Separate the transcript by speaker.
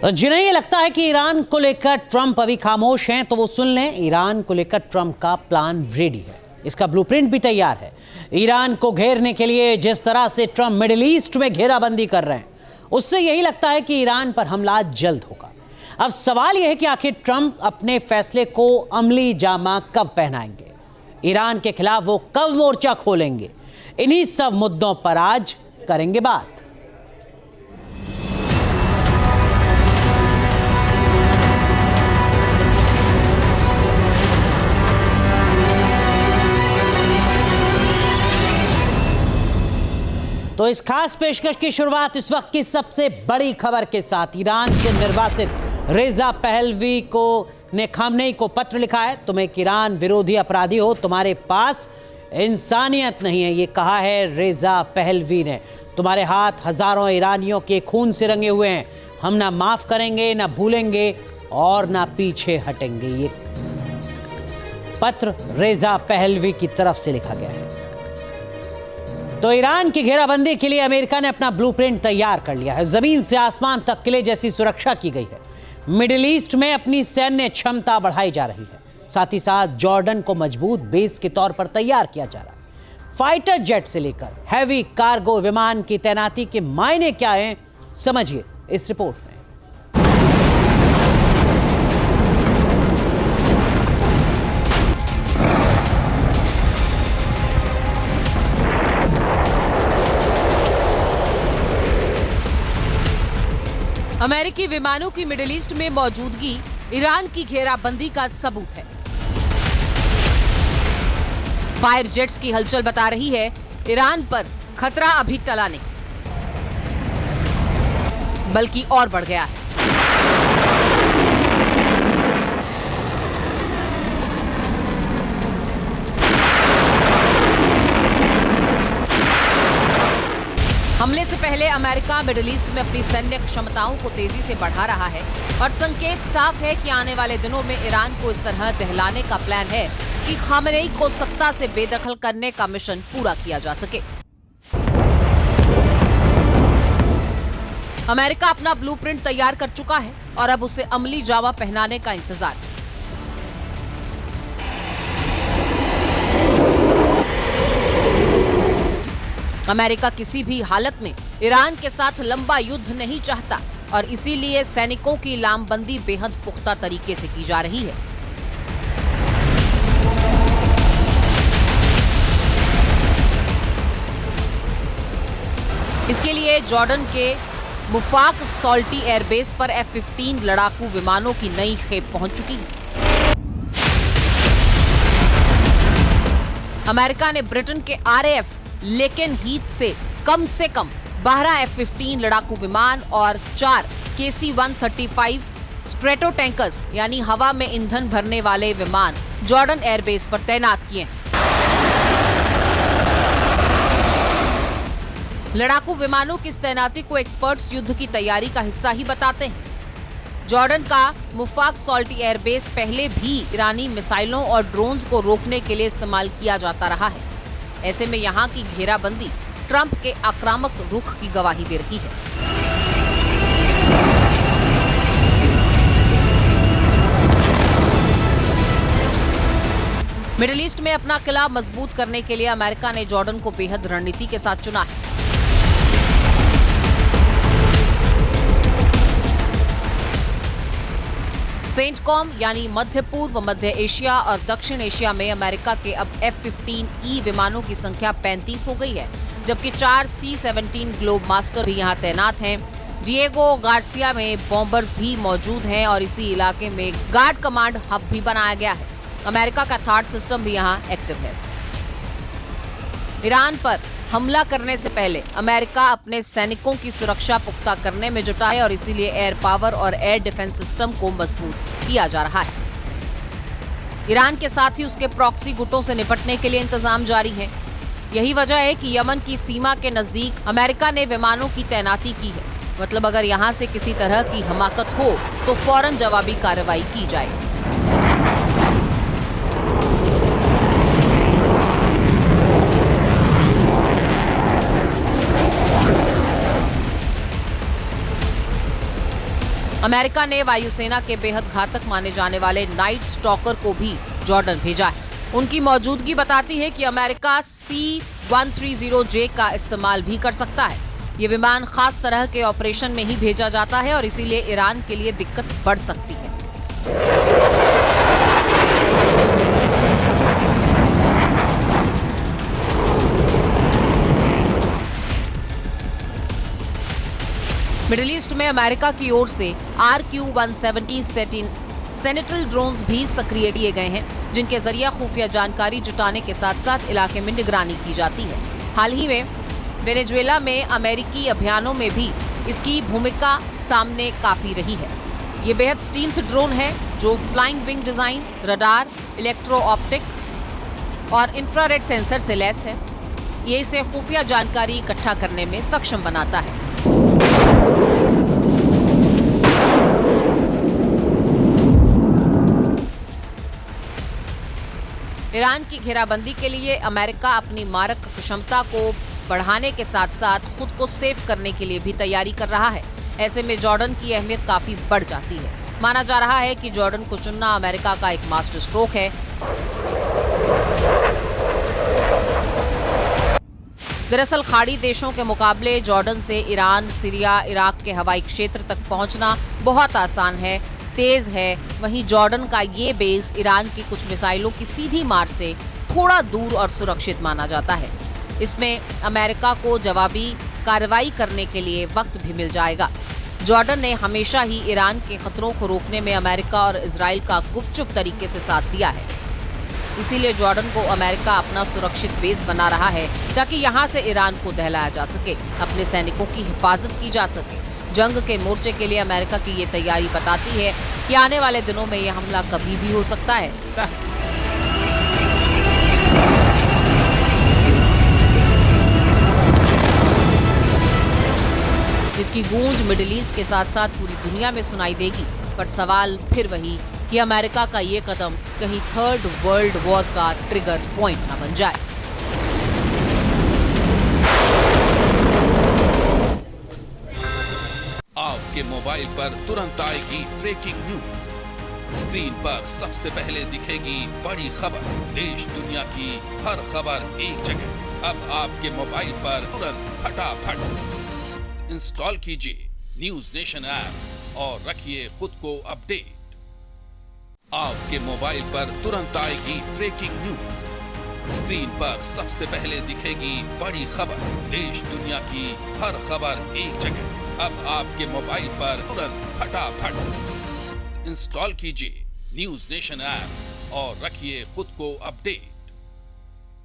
Speaker 1: जिन्हें ये लगता है कि ईरान को लेकर ट्रंप अभी खामोश हैं, तो वो सुन लें, ईरान को लेकर ट्रंप का प्लान रेडी है। इसका ब्लूप्रिंट भी तैयार है। ईरान को घेरने के लिए जिस तरह से ट्रंप मिडिल ईस्ट में घेराबंदी कर रहे हैं, उससे यही लगता है कि ईरान पर हमला जल्द होगा। अब सवाल यह है कि आखिर ट्रंप अपने फैसले को अमली जामा कब पहनाएंगे, ईरान के खिलाफ वो कब मोर्चा खोलेंगे। इन्हीं सब मुद्दों पर आज करेंगे बात। तो इस खास पेशकश की शुरुआत इस वक्त की सबसे बड़ी खबर के साथ। ईरान से निर्वासित रेजा पहलवी ने खामनेई को पत्र लिखा है। तुम एक ईरान विरोधी अपराधी हो, तुम्हारे पास इंसानियत नहीं है, ये कहा है रेजा पहलवी ने। तुम्हारे हाथ हजारों ईरानियों के खून से रंगे हुए हैं। हम ना माफ करेंगे, ना भूलेंगे और ना पीछे हटेंगे। ये पत्र रेजा पहलवी की तरफ से लिखा गया है। तो ईरान की घेराबंदी के लिए अमेरिका ने अपना ब्लूप्रिंट तैयार कर लिया है। जमीन से आसमान तक किले जैसी सुरक्षा की गई है। मिडिल ईस्ट में अपनी सैन्य क्षमता बढ़ाई जा रही है। साथ ही साथ जॉर्डन को मजबूत बेस के तौर पर तैयार किया जा रहा है। फाइटर जेट से लेकर हैवी कार्गो विमान की तैनाती के मायने क्या हैं, समझिए इस रिपोर्ट में।
Speaker 2: अमेरिकी विमानों की मिडिल ईस्ट में मौजूदगी ईरान की घेराबंदी का सबूत है। फायर जेट्स की हलचल बता रही है ईरान पर खतरा अभी टला नहीं, बल्कि और बढ़ गया है। हमले से पहले अमेरिका मिडिल ईस्ट में अपनी सैन्य क्षमताओं को तेजी से बढ़ा रहा है और संकेत साफ है कि आने वाले दिनों में ईरान को इस तरह दहलाने का प्लान है कि खामेनेई को सत्ता से बेदखल करने का मिशन पूरा किया जा सके। अमेरिका अपना ब्लूप्रिंट तैयार कर चुका है और अब उसे अमली जामा पहनाने का इंतजार है। अमेरिका किसी भी हालत में ईरान के साथ लंबा युद्ध नहीं चाहता और इसीलिए सैनिकों की लामबंदी बेहद पुख्ता तरीके से की जा रही है। इसके लिए जॉर्डन के मुफाक सॉल्टी एयरबेस पर F-15 लड़ाकू विमानों की नई खेप पहुंच चुकी है। अमेरिका ने ब्रिटेन के RAF लेकिन हीथ से कम 12 F-15 लड़ाकू विमान और 4 KC-135 स्ट्रेटो टैंकर्स यानी हवा में ईंधन भरने वाले विमान जॉर्डन एयरबेस पर तैनात किए हैं। लड़ाकू विमानों की इस तैनाती को एक्सपर्ट्स युद्ध की तैयारी का हिस्सा ही बताते हैं। जॉर्डन का मुफाक सॉल्टी एयरबेस पहले भी ईरानी मिसाइलों और ड्रोन्स को रोकने के लिए इस्तेमाल किया जाता रहा है। ऐसे में यहां की घेराबंदी ट्रंप के आक्रामक रुख की गवाही दे रही है। मिडिल ईस्ट में अपना किला मजबूत करने के लिए अमेरिका ने जॉर्डन को बेहद रणनीति के साथ चुना है। सेंटकॉम यानी मध्य पूर्व, मध्य एशिया और दक्षिण एशिया में अमेरिका के अब F-15E विमानों की संख्या 35 हो गई है, जबकि 4 C-17 ग्लोब मास्टर भी यहां तैनात हैं। डिएगो गार्सिया में बॉम्बर्स भी मौजूद हैं और इसी इलाके में गार्ड कमांड हब भी बनाया गया है। अमेरिका का थार्ड सिस्टम भी यहां एक्टिव है। ईरान पर हमला करने से पहले अमेरिका अपने सैनिकों की सुरक्षा पुख्ता करने में जुटा है और इसीलिए एयर पावर और एयर डिफेंस सिस्टम को मजबूत किया जा रहा है। ईरान के साथ ही उसके प्रॉक्सी गुटों से निपटने के लिए इंतजाम जारी है। यही वजह है कि यमन की सीमा के नजदीक अमेरिका ने विमानों की तैनाती की है। मतलब अगर यहां से किसी तरह की हमाकत हो तो फौरन जवाबी कार्रवाई की जाए। अमेरिका ने वायुसेना के बेहद घातक माने जाने वाले नाइट स्टॉकर को भी जॉर्डन भेजा है। उनकी मौजूदगी बताती है कि अमेरिका C-130J का इस्तेमाल भी कर सकता है। ये विमान खास तरह के ऑपरेशन में ही भेजा जाता है और इसीलिए ईरान के लिए दिक्कत बढ़ सकती है। मिडिल ईस्ट में अमेरिका की ओर से RQ-170 सेनेटल ड्रोन्स भी सक्रिय किए गए हैं, जिनके जरिए खुफिया जानकारी जुटाने के साथ साथ इलाके में निगरानी की जाती है। हाल ही में वेनेजुएला में अमेरिकी अभियानों में भी इसकी भूमिका सामने काफी रही है। ये बेहद स्टील्थ ड्रोन है जो flying wing design, radar, electro optic और इंफ्रारेड सेंसर से लैस है। ये इसे खुफिया जानकारी इकट्ठा करने में सक्षम बनाता है। ईरान की घेराबंदी के लिए अमेरिका अपनी मारक क्षमता को बढ़ाने के साथ साथ खुद को सेफ करने के लिए भी तैयारी कर रहा है। ऐसे में जॉर्डन की अहमियत काफी बढ़ जाती है। माना जा रहा है कि जॉर्डन को चुनना अमेरिका का एक मास्टर स्ट्रोक है। दरअसल खाड़ी देशों के मुकाबले जॉर्डन से ईरान, सीरिया, इराक के हवाई क्षेत्र तक पहुंचना बहुत आसान है, तेज है। वहीं जॉर्डन का ये बेस ईरान की कुछ मिसाइलों की सीधी मार से थोड़ा दूर और सुरक्षित माना जाता है। इसमें अमेरिका को जवाबी कार्रवाई करने के लिए वक्त भी मिल जाएगा। जॉर्डन ने हमेशा ही ईरान के खतरों को रोकने में अमेरिका और इजराइल का गुपचुप तरीके से साथ दिया है। इसीलिए जॉर्डन को अमेरिका अपना सुरक्षित बेस बना रहा है ताकि यहाँ से ईरान को दहलाया जा सके, अपने सैनिकों की हिफाजत की जा सके। जंग के मोर्चे के लिए अमेरिका की ये तैयारी बताती है कि आने वाले दिनों में यह हमला कभी भी हो सकता है। जिसकी गूंज मिडिल ईस्ट के साथ साथ पूरी दुनिया में सुनाई देगी। पर सवाल फिर वही कि अमेरिका का ये कदम कहीं थर्ड वर्ल्ड वॉर का ट्रिगर पॉइंट न बन जाए।
Speaker 3: आपके मोबाइल पर तुरंत आएगी ब्रेकिंग न्यूज। स्क्रीन पर सबसे पहले दिखेगी बड़ी खबर। देश दुनिया की हर खबर एक जगह। अब आपके मोबाइल पर तुरंत फटाफट इंस्टॉल कीजिए न्यूज नेशन ऐप और रखिए खुद को अपडेट। आपके मोबाइल पर तुरंत आएगी ब्रेकिंग न्यूज। स्क्रीन पर सबसे पहले दिखेगी बड़ी खबर। देश दुनिया की हर खबर एक जगह। अब आपके मोबाइल पर तुरंत फटाफट इंस्टॉल कीजिए न्यूज नेशन ऐप और रखिए खुद को अपडेट।